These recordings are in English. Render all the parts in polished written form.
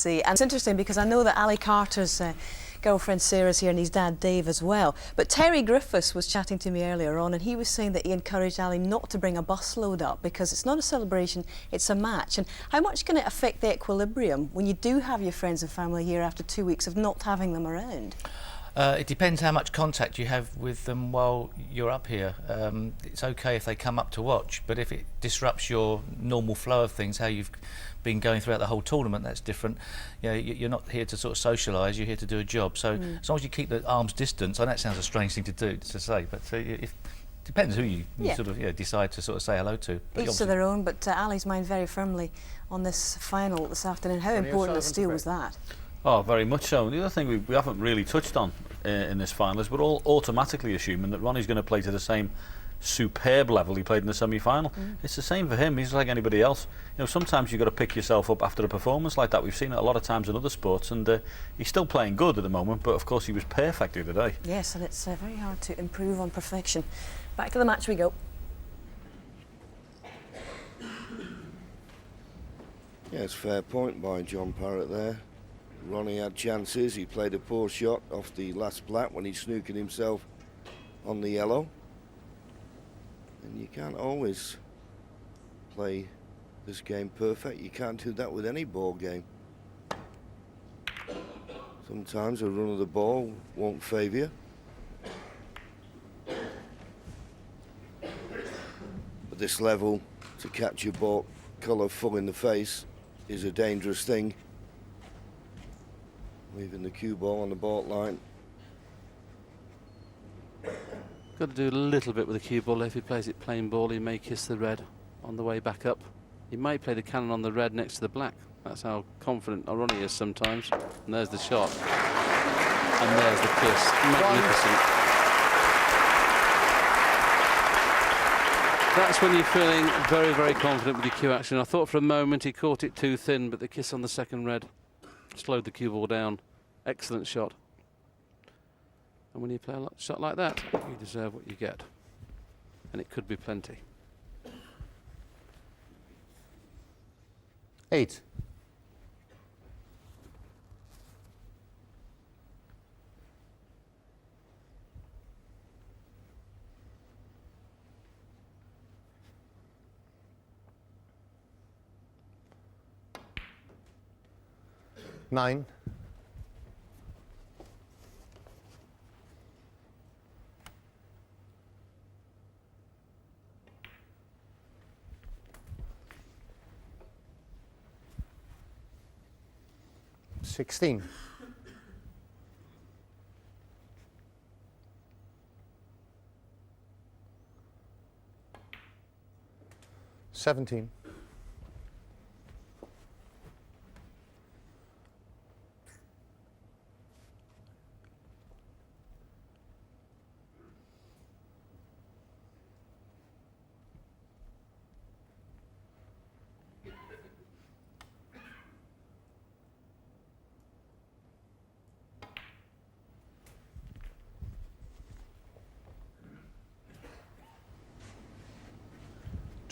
See, and it's interesting because I know that Ali Carter's girlfriend Sarah's here and his dad Dave as well. But Terry Griffiths was chatting to me earlier on and he was saying that he encouraged Ali not to bring a busload up because it's not a celebration, it's a match. And how much can it affect the equilibrium when you do have your friends and family here after 2 weeks of not having them around? It depends how much contact you have with them while you're up here. It's okay if they come up to watch, but if it disrupts your normal flow of things, how you've been going throughout the whole tournament, that's different. You know, you're not here to sort of socialise, you're here to do a job. So as long as you keep the arm's distance, I know that sounds a strange thing to say, but if depends who you sort of decide to sort of say hello to. But each to their own, but Ali's mind very firmly on this final this afternoon. How important a steal was that? Oh, very much so. The other thing we haven't really touched on in this final is we're all automatically assuming that Ronnie's going to play to the same superb level he played in the semi-final. It's the same for him. He's like anybody else. You know, sometimes you've got to pick yourself up after a performance like that. We've seen it a lot of times in other sports, and he's still playing good at the moment, but of course he was perfect the other day. Yes, and it's very hard to improve on perfection. Back to the match we go. Yeah, it's a fair point by John Parrott there. Ronnie had chances. He played a poor shot off the last black when he snookered himself on the yellow. And you can't always play this game perfect. You can't do that with any ball game. Sometimes a run of the ball won't favour you. At this level, to catch your ball colour full in the face is a dangerous thing. Leaving the cue ball on the baulk line. Got to do a little bit with the cue ball. If he plays it plain ball, he may kiss the red on the way back up. He may play the cannon on the red next to the black. That's how confident Ronnie is sometimes. And there's the shot. And there's the kiss. Magnificent. That's when you're feeling very, very confident with your cue action. I thought for a moment he caught it too thin, but the kiss on the second red slowed the cue ball down. Excellent shot. And when you play a shot like that, you deserve what you get. And it could be plenty. 8. Nine. 16. 17.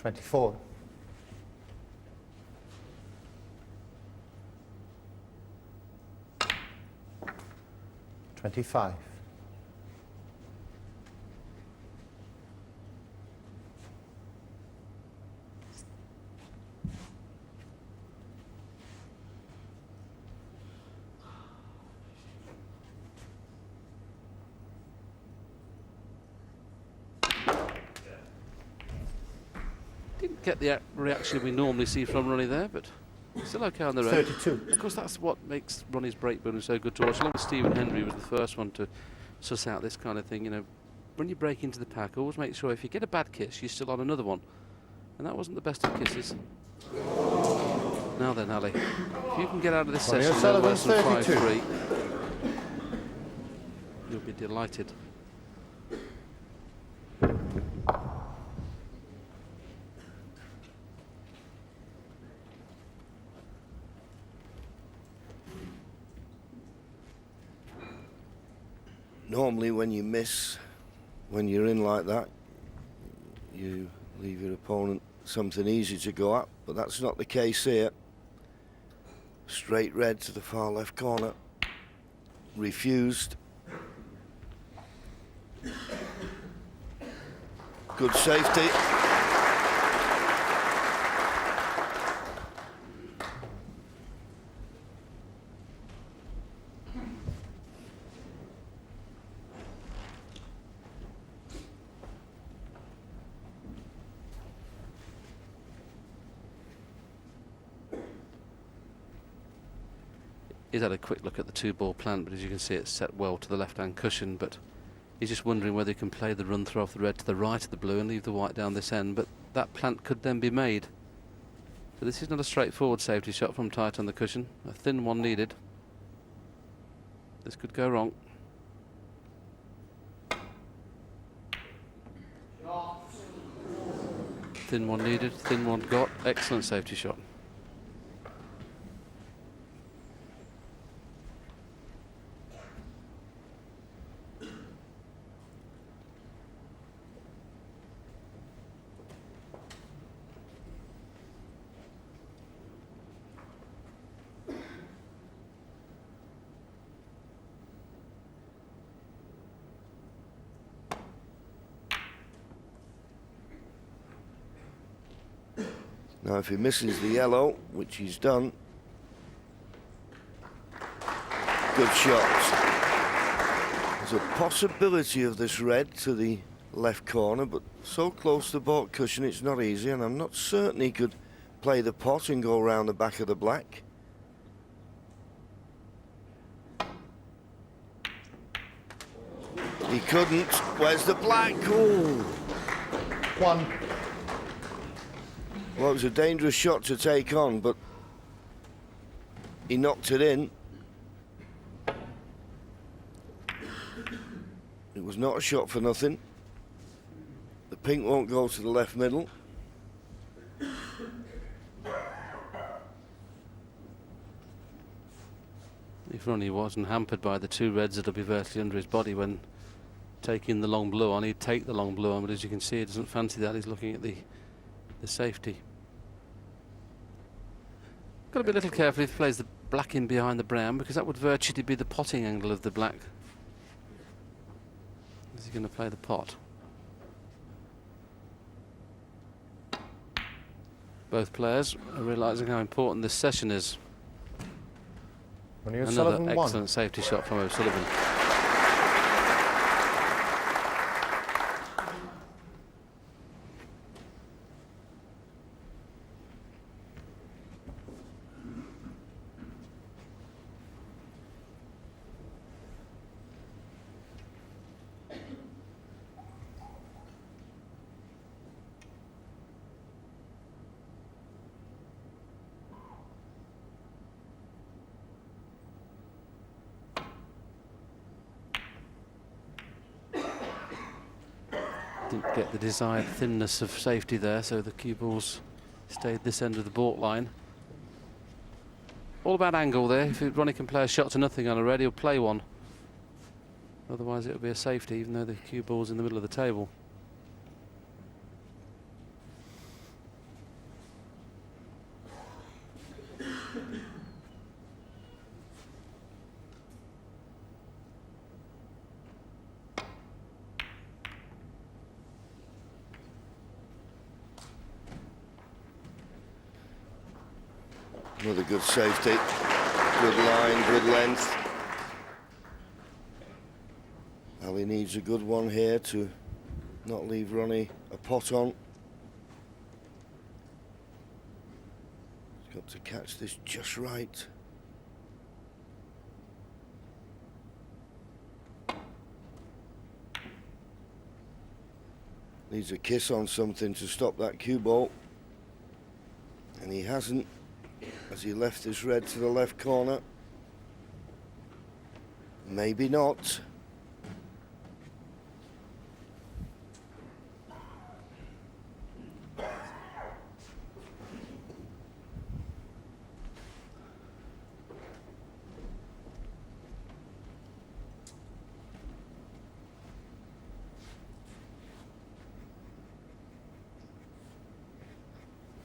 24. 25. Didn't get the reaction we normally see from Ronnie there, but still okay on the road. 32. Of course, that's what makes Ronnie's break bowling so good to watch. Along with Stephen Hendry was the first one to suss out this kind of thing. You know, when you break into the pack, always make sure if you get a bad kiss, you're still on another one. And that wasn't the best of kisses. Now then, Ali, if you can get out of this session no less than 5-3, you'll be delighted. Normally when you miss, when you're in like that, you leave your opponent something easy to go at, but that's not the case here. Straight red to the far left corner. Refused. Good safety. He's had a quick look at the 2-ball plant, but as you can see, it's set well to the left-hand cushion. But he's just wondering whether he can play the run throw off the red to the right of the blue and leave the white down this end. But that plant could then be made. So this is not a straightforward safety shot from tight on the cushion. A thin one needed. This could go wrong. Thin one needed, thin one got. Excellent safety shot. Now if he misses the yellow, which he's done, good shot. There's a possibility of this red to the left corner, but so close to the baulk cushion it's not easy, and I'm not certain he could play the pot and go around the back of the black. He couldn't. Where's the black? Oh! 1. Well, it was a dangerous shot to take on, but he knocked it in. It was not a shot for nothing. The pink won't go to the left middle. If Ronnie wasn't hampered by the 2 reds that'll be vertically under his body when taking the long blue on, he'd take the long blue on, but as you can see, he doesn't fancy that. He's looking at the safety. Got to be a little careful if he plays the black in behind the brown, because that would virtually be the potting angle of the black. Is he going to play the pot? Both players are realising how important this session is. Ronnie Another O'Sullivan, 1. excellent safety shot from O'Sullivan. Didn't get the desired thinness of safety there, so the cue balls stayed this end of the baulk line. All about angle there. If Ronnie can play a shot to nothing on a red, he'll play one. Otherwise it'll be a safety, even though the cue ball's in the middle of the table. Another good safety, good line, good length. Ali needs a good one here to not leave Ronnie a pot on. He's got to catch this just right. Needs a kiss on something to stop that cue ball, and he hasn't, as he left his red to the left corner. Maybe not.